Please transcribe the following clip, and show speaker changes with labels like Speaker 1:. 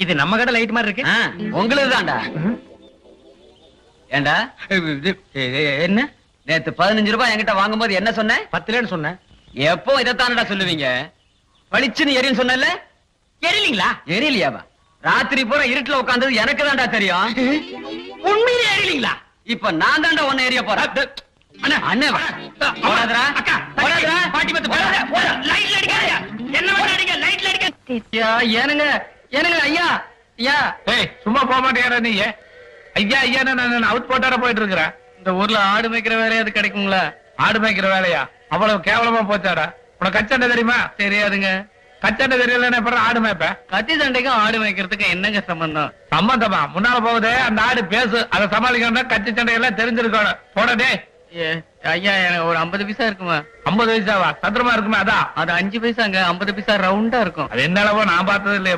Speaker 1: இது நம்ம கடை லைட் மாதிரி இருக்கு.
Speaker 2: உங்களுக்கு தான்டா. ஏண்டா
Speaker 1: என்ன
Speaker 2: நேத்து 15 ரூபாய் என்கிட்ட வாங்கும்போது என்ன சொன்னேன்?
Speaker 1: 10 சொன்னேன்.
Speaker 2: எப்போ இதைத்தானடா சொல்லுவீங்க? பளிச்சுன்னு எரியும் சொன்னல,
Speaker 1: எரியலீங்களா?
Speaker 2: எரியலையாவா? ராத்திரி பூரா இருட்டுல உட்கார்ந்தது எனக்கு தான்டா தெரியும்.
Speaker 1: உண்மையிலே எரியலீங்களா?
Speaker 2: இப்ப நான் தான்டா ஒன்னு எரிய போறேன்.
Speaker 1: அண்ணா
Speaker 2: அண்ணே வா. போடாதடா.
Speaker 1: அக்கா
Speaker 2: போடாதடா.
Speaker 1: பாட்டி பத்து போடாத. லைட்ல அடிக்காத. என்ன வேணா அடிங்க, லைட்ல அடிக்க.
Speaker 2: ஐயா, ஏனுங்க ஏனுங்க ஐயா ஐயா.
Speaker 3: ஏய், சும்மா போக மாட்டேங்கிறா நீ? ஐயா ஐயா, நான் அவுட் போட்டார போயிட்டு இருக்கிறேன்.
Speaker 2: இந்த ஊர்ல ஆடு மேய்க்கிற வேலையாவது கிடைக்குங்களா?
Speaker 3: ஆடு மேய்க்கிற வேலையா? அவ்வளவு கேவலமா போச்சாடா. உனக்கு கச்சண்டை தெரியுமா?
Speaker 2: தெரியாதுங்க.
Speaker 3: கச்சண்டை தெரியல அப்புறம் ஆடு மேய்ப்ப?
Speaker 2: கத்தி சண்டைக்கும் ஆடு மேய்க்கிறதுக்கு என்னங்க சம்பந்தம்?
Speaker 3: சம்பந்தமா? முன்னால போகுது அந்த ஆடு பேசு, அதை சமாளிக்கணும்னா கத்தி சண்டையெல்லாம் தெரிஞ்சிருக்கணும். போடே.
Speaker 2: ஐயா, எனக்கு ஒரு 50 பைசா இருக்குமா?
Speaker 3: 50 வயசாவா? சத்திரமா இருக்குமே அதான்.
Speaker 2: அது 5 பைசாங்க. 50 பைசா ரவுண்டா இருக்கும்.
Speaker 3: அது என்ன அளவோ நான் பார்த்தது இல்லையா?